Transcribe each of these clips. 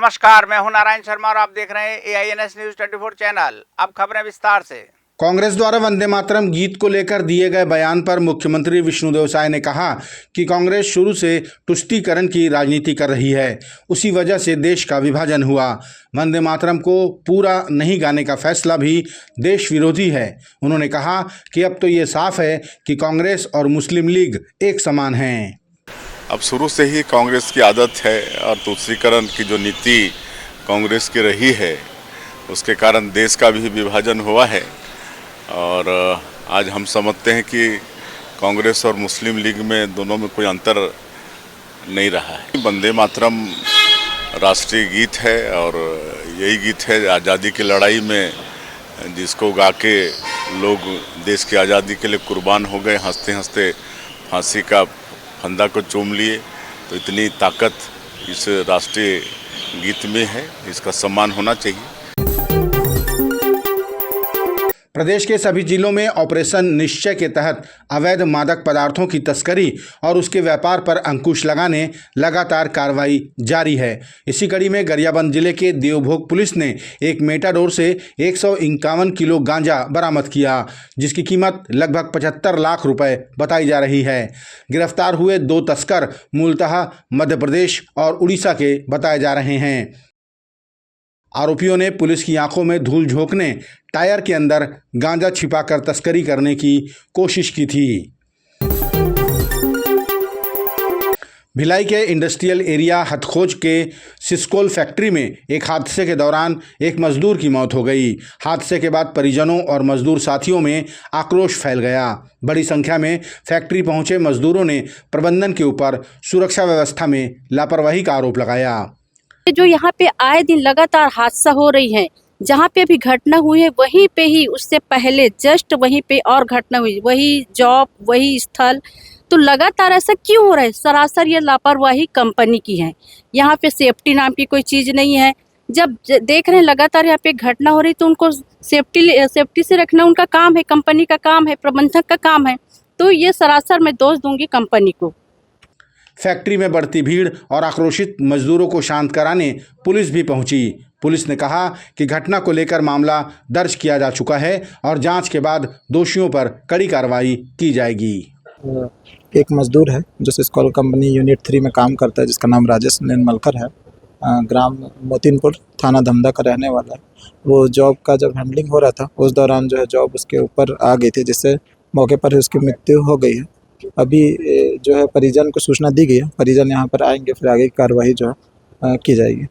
नमस्कार, मैं हूं नारायण शर्मा और आप देख रहे हैं AINS न्यूज 24 चैनल। अब खबरें विस्तार से। कांग्रेस द्वारा वंदे मातरम गीत को लेकर दिए गए बयान पर मुख्यमंत्री विष्णुदेव साय ने कहा कि कांग्रेस शुरू से तुष्टीकरण की राजनीति कर रही है, उसी वजह से देश का विभाजन हुआ। वंदे मातरम को पूरा नहीं गाने का फैसला भी देश विरोधी है। उन्होंने कहा कि अब तो ये साफ है कि कांग्रेस और मुस्लिम लीग एक समान हैं। अब शुरू से ही कांग्रेस की आदत है और तुष्टीकरण की जो नीति कांग्रेस की रही है उसके कारण देश का भी विभाजन हुआ है। और आज हम समझते हैं कि कांग्रेस और मुस्लिम लीग में दोनों में कोई अंतर नहीं रहा है। वंदे मातरम राष्ट्रीय गीत है और यही गीत है आज़ादी की लड़ाई में जिसको गा के लोग देश की आज़ादी के लिए कुर्बान हो गए, हंसते हंसते फांसी का फंदा को चूम लिए। तो इतनी ताकत इस राष्ट्रीय गीत में है, इसका सम्मान होना चाहिए। प्रदेश के सभी जिलों में ऑपरेशन निश्चय के तहत अवैध मादक पदार्थों की तस्करी और उसके व्यापार पर अंकुश लगाने लगातार कार्रवाई जारी है। इसी कड़ी में गरियाबंद जिले के देवभोग पुलिस ने एक मेटाडोर से 151 किलो गांजा बरामद किया, जिसकी कीमत लगभग 75 लाख रुपए बताई जा रही है। गिरफ्तार हुए 2 तस्कर मूलतः मध्य प्रदेश और उड़ीसा के बताए जा रहे हैं। आरोपियों ने पुलिस की आंखों में धूल झोंकने टायर के अंदर गांजा छिपाकर तस्करी करने की कोशिश की थी। भिलाई के इंडस्ट्रियल एरिया हथखोज के सिस्कोल फैक्ट्री में एक हादसे के दौरान एक मजदूर की मौत हो गई। हादसे के बाद परिजनों और मजदूर साथियों में आक्रोश फैल गया। बड़ी संख्या में फैक्ट्री पहुंचे मजदूरों ने प्रबंधन के ऊपर सुरक्षा व्यवस्था में लापरवाही का आरोप लगाया। जो यहाँ पे आए दिन लगातार हादसा हो रही है, जहाँ पे भी घटना हुई है वहीं पे ही उससे पहले जस्ट वहीं पे और घटना हुई, वही जॉब वही स्थल। तो लगातार ऐसा क्यों हो रहा है? सरासर ये लापरवाही कंपनी की है। यहाँ पे सेफ्टी नाम की कोई चीज़ नहीं है। जब देख रहे हैं लगातार यहाँ पे घटना हो रही तो उनको सेफ्टी से रखना उनका काम है, कंपनी का काम है, प्रबंधक का काम है। तो ये सरासर मैं दोष दूंगी कंपनी को। फैक्ट्री में बढ़ती भीड़ और आक्रोशित मजदूरों को शांत कराने पुलिस भी पहुंची। पुलिस ने कहा कि घटना को लेकर मामला दर्ज किया जा चुका है और जांच के बाद दोषियों पर कड़ी कार्रवाई की जाएगी। एक मजदूर है जो सिस्कोल कंपनी यूनिट 3 में काम करता है, जिसका नाम राजेश निर्मलकर है, ग्राम मोतीनपुर, थाना धमधा का रहने वाला है। वो जॉब का जब हैंडलिंग हो रहा था उस दौरान जो है जॉब उसके ऊपर आ गई थी, जिससे मौके पर ही उसकी मृत्यु हो गई है। अभी जो है परिजन को सूचना दी गई है, परिजन यहाँ पर आएंगे, फिर आगे की कार्रवाई जो है की जाएगी।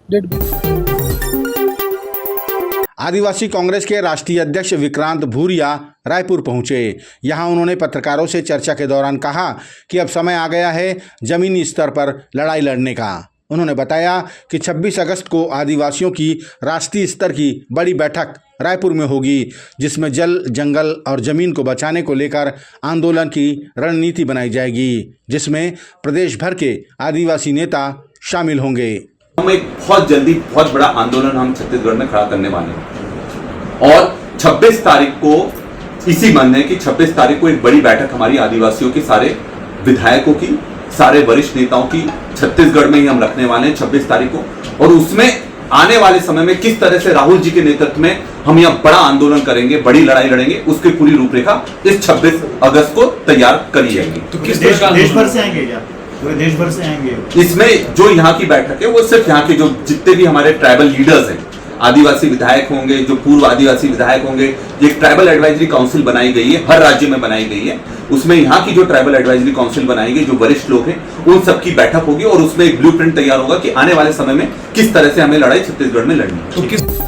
आदिवासी कांग्रेस के राष्ट्रीय अध्यक्ष विक्रांत भूरिया रायपुर पहुंचे। यहां उन्होंने पत्रकारों से चर्चा के दौरान कहा कि अब समय आ गया है जमीनी स्तर पर लड़ाई लड़ने का। उन्होंने बताया कि 26 अगस्त को आदिवासियों की राष्ट्रीय स्तर की बड़ी बैठक रायपुर में होगी, जिसमें जल, जंगल और जमीन को बचाने को लेकर आंदोलन की रणनीति बनाई जाएगी, जिसमें प्रदेश भर के आदिवासी नेता शामिल होंगे। हम एक बहुत जल्दी बहुत बड़ा आंदोलन हम छत्तीसगढ़ में खड़ा करने वाले हैं और 26 तारीख को इसी मन है कि 26 तारीख को एक बड़ी बैठक हमारी आदिवासियों के सारे विधायकों की, सारे वरिष्ठ नेताओं की छत्तीसगढ़ में ही हम रखने वाले हैं 26 तारीख को। और उसमें आने वाले समय में किस तरह से राहुल जी के नेतृत्व में हम यहाँ बड़ा आंदोलन करेंगे, बड़ी लड़ाई लड़ेंगे, उसकी पूरी रूपरेखा इस 26 अगस्त को तैयार करी जाएगी। तो किस देश भर से आएंगे क्या? पूरे देश भर से आएंगे? इसमें जो यहाँ की बैठक है वो सिर्फ यहाँ के जो जितने भी हमारे ट्राइबल लीडर्स हैं, आदिवासी विधायक होंगे, जो पूर्व आदिवासी विधायक होंगे, एक ट्राइबल एडवाइजरी काउंसिल बनाई गई है, हर राज्य में बनाई गई है। उसमें यहाँ की जो ट्राइबल एडवाइजरी काउंसिल बनाई गई, जो वरिष्ठ लोग हैं, उन सबकी बैठक होगी और उसमें एक ब्लूप्रिंट तैयार होगा कि आने वाले समय में किस तरह से हमें लड़ाई छत्तीसगढ़ में लड़नी है।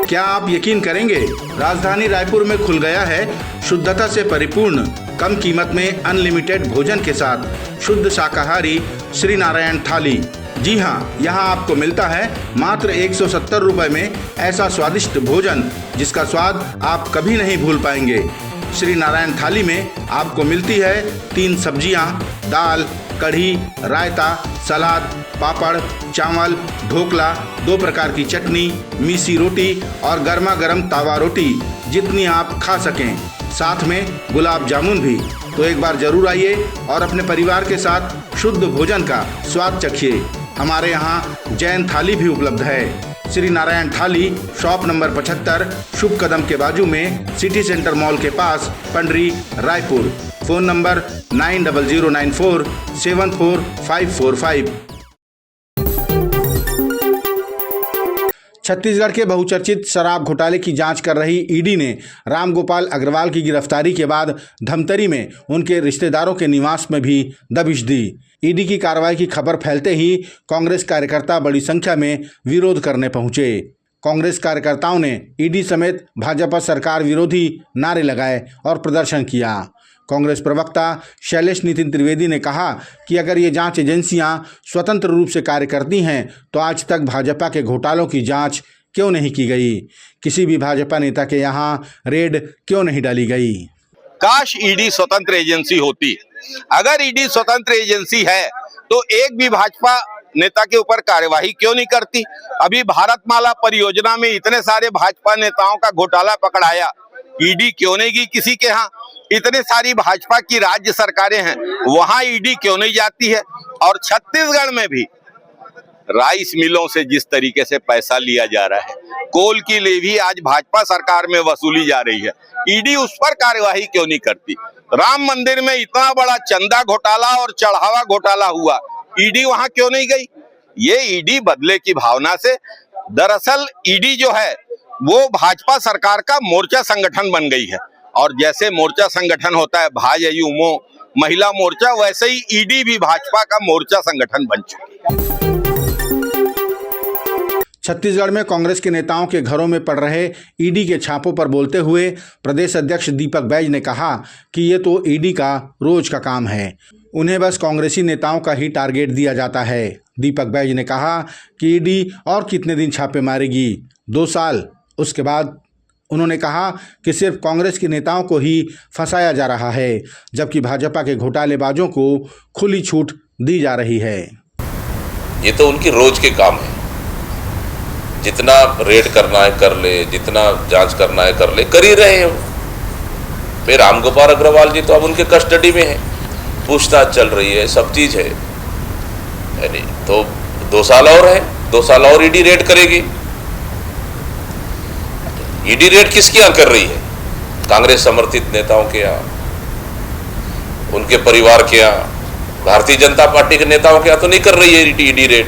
क्या आप यकीन करेंगे, राजधानी रायपुर में खुल गया है शुद्धता से परिपूर्ण, कम कीमत में अनलिमिटेड भोजन के साथ शुद्ध शाकाहारी श्री नारायण थाली। जी हाँ, यहाँ आपको मिलता है मात्र 170 रुपए में ऐसा स्वादिष्ट भोजन जिसका स्वाद आप कभी नहीं भूल पाएंगे। श्री नारायण थाली में आपको मिलती है 3 सब्जियाँ, दाल, कढ़ी, रायता, सलाद, पापड़, चावल, ढोकला, 2 प्रकार की चटनी, मीसी रोटी और गर्मा गर्म तावा रोटी, जितनी आप खा सकें। साथ में गुलाब जामुन भी। तो एक बार जरूर आइए और अपने परिवार के साथ शुद्ध भोजन का स्वाद चखिए। हमारे यहाँ जैन थाली भी उपलब्ध है। श्री नारायण थाली शॉप नंबर 75 शुभ कदम के बाजू में सिटी सेंटर मॉल के पास पंडरी रायपुर। Phone number 9009474545। छत्तीसगढ़ के बहुचर्चित शराब घोटाले की जांच कर रही ईडी ने रामगोपाल अग्रवाल की गिरफ्तारी के बाद धमतरी में उनके रिश्तेदारों के निवास में भी दबिश दी। ईडी की कार्रवाई की खबर फैलते ही कांग्रेस कार्यकर्ता बड़ी संख्या में विरोध करने पहुंचे। कांग्रेस कार्यकर्ताओं ने ईडी समेत भाजपा सरकार विरोधी नारे लगाए और प्रदर्शन किया। कांग्रेस प्रवक्ता शैलेश नितिन त्रिवेदी ने कहा कि अगर ये जांच एजेंसियां स्वतंत्र रूप से कार्य करती हैं तो आज तक भाजपा के घोटालों की जांच क्यों नहीं की गई? किसी भी भाजपा नेता के यहां रेड क्यों नहीं डाली गई? काश ईडी स्वतंत्र एजेंसी होती। अगर ईडी स्वतंत्र एजेंसी है तो एक भी भाजपा नेता के ऊपर कार्यवाही क्यों नहीं करती? अभी भारतमाला परियोजना में इतने सारे भाजपा नेताओं का घोटाला पकड़ाया, ईडी क्यों नहीं गई किसी के यहाँ? इतने सारी भाजपा की राज्य सरकारें हैं, वहां ईडी क्यों नहीं जाती है? और छत्तीसगढ़ में भी राइस मिलों से जिस तरीके से पैसा लिया जा रहा है, कोल की लेवी आज भाजपा सरकार में वसूली जा रही है, ईडी उस पर कार्यवाही क्यों नहीं करती? राम मंदिर में इतना बड़ा चंदा घोटाला और चढ़ावा घोटाला हुआ, ईडी वहां क्यों नहीं गई? ये ईडी बदले की भावना से, दरअसल ईडी जो है वो भाजपा सरकार का मोर्चा संगठन बन गई है। और जैसे मोर्चा संगठन होता है भाजयुमो महिला मोर्चा, वैसे ही ईडी भी भाजपा का मोर्चा संगठन बन चुकी है। छत्तीसगढ़ में कांग्रेस के नेताओं के घरों में पड़ रहे ईडी के छापों पर बोलते हुए प्रदेश अध्यक्ष दीपक बैज ने कहा कि ये तो ईडी का रोज का काम है, उन्हें बस कांग्रेसी नेताओं का ही टारगेट दिया जाता है। दीपक बैज ने कहा कि ईडी और कितने दिन छापे मारेगी? 2 साल। उसके बाद उन्होंने कहा कि सिर्फ कांग्रेस के नेताओं को ही फंसाया जा रहा है, जबकि भाजपा के घोटालेबाजों को खुली छूट दी जा रही है। ये तो उनकी रोज के काम है, जितना रेड करना है कर ले, जितना जांच करना है कर ले, कर ही रहे हैं। फिर रामगोपाल अग्रवाल जी तो अब उनके कस्टडी में है, पूछताछ चल रही है, सब चीज है नहीं तो 2 साल और है, 2 साल और ईडी रेड करेगी। ईडी रेड किसके यहाँ कर रही है? कांग्रेस समर्थित नेताओं के यहाँ, उनके परिवार के यहाँ, भारतीय जनता पार्टी के नेताओं के यहाँ तो नहीं कर रही है ईडी रेड।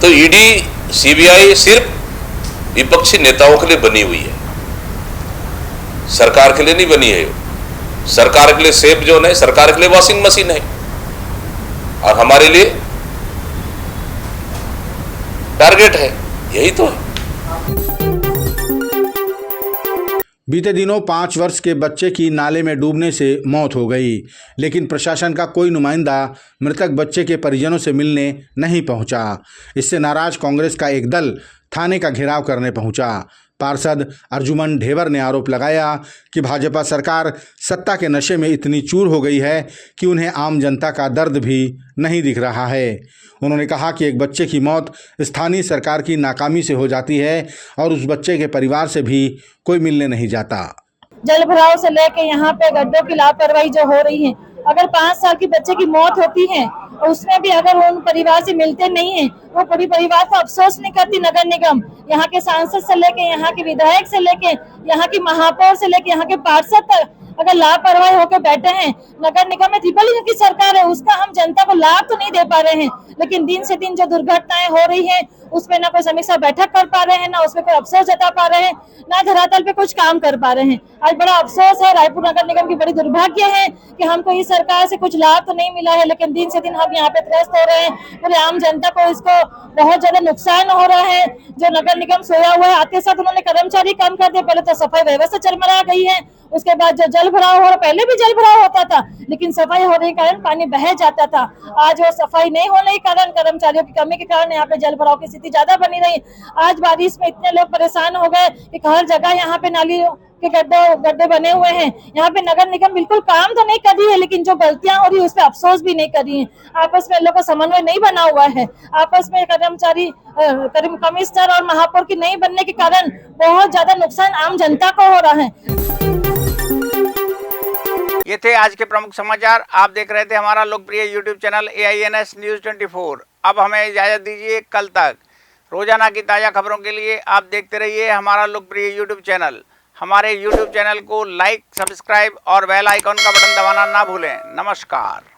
तो ईडी सीबीआई सिर्फ विपक्षी नेताओं के लिए बनी हुई है, सरकार के लिए नहीं बनी है। सरकार के लिए सेफ जोन है, सरकार के लिए वॉशिंग मशीन है, और हमारे लिए टारगेट है। यही तो है। बीते दिनों 5 वर्ष के बच्चे की नाले में डूबने से मौत हो गई, लेकिन प्रशासन का कोई नुमाइंदा मृतक बच्चे के परिजनों से मिलने नहीं पहुंचा। इससे नाराज कांग्रेस का एक दल थाने का घेराव करने पहुंचा। पार्षद अर्जुमन ढेबर ने आरोप लगाया कि भाजपा सरकार सत्ता के नशे में इतनी चूर हो गई है कि उन्हें आम जनता का दर्द भी नहीं दिख रहा है। उन्होंने कहा कि एक बच्चे की मौत स्थानीय सरकार की नाकामी से हो जाती है और उस बच्चे के परिवार से भी कोई मिलने नहीं जाता। जल भराव से लेके यहाँ पे गड्ढों की लापरवाही जो हो रही है, अगर 5 साल की बच्चे की मौत होती है और उसमें भी अगर उन परिवार से मिलते नहीं है, वो पूरी परिवार को अफसोस नहीं करती नगर निगम, यहाँ के सांसद से लेके यहाँ के विधायक से लेके यहाँ की महापौर से लेके यहाँ के पार्षद तक अगर लापरवाही होकर बैठे हैं। नगर निगम में ट्रिपल इंजन की सरकार है, उसका हम जनता को लाभ तो नहीं दे पा रहे हैं, लेकिन दिन से दिन जो दुर्घटनाएं हो रही है उसमें ना कोई समीक्षा बैठक कर पा रहे हैं, ना उसमें कोई अफसोस जता पा रहे हैं, ना धरातल पे कुछ काम कर पा रहे हैं। आज बड़ा अफसोस है, रायपुर नगर निगम की बड़ी दुर्भाग्य है कि हमको इस सरकार से कुछ लाभ तो नहीं मिला है, लेकिन दिन से दिन हम यहाँ पे त्रस्त हो रहे हैं। पूरे आम जनता को इसको बहुत ज्यादा नुकसान हो रहा है। जो नगर निगम सोया हुआ है, आते साथ उन्होंने कर्मचारी कम कर दिए। पहले तो सफाई व्यवस्था चरमरा गई है, उसके बाद जो जल भराव हो रहा, पहले भी जल भराव होता था लेकिन सफाई होने के कारण पानी बह जाता था। आज वो सफाई नहीं होने के कारण, कर्मचारियों की कमी के कारण यहाँ पे जल भराव की स्थिति ज्यादा बनी रही। आज बारिश में इतने लोग परेशान हो गए कि हर जगह यहाँ पे नाली के गड्ढे बने हुए हैं। यहाँ पे नगर निगम बिल्कुल काम तो नहीं कर रही है, लेकिन जो गलतियां हो रही है उस पर अफसोस भी नहीं कर रही है। आपस में लोगों का समन्वय नहीं बना हुआ है। आपस में कर्मचारी कमिश्नर और महापौर की नहीं बनने के कारण बहुत ज्यादा नुकसान आम जनता को हो रहा है। ये थे आज के प्रमुख समाचार। आप देख रहे थे हमारा लोकप्रिय यूट्यूब चैनल AINS न्यूज़ 24। अब हमें इजाज़त दीजिए, कल तक रोजाना की ताज़ा खबरों के लिए आप देखते रहिए हमारा लोकप्रिय यूट्यूब चैनल। हमारे यूट्यूब चैनल को लाइक, सब्सक्राइब और बेल आइकॉन का बटन दबाना ना भूलें। नमस्कार।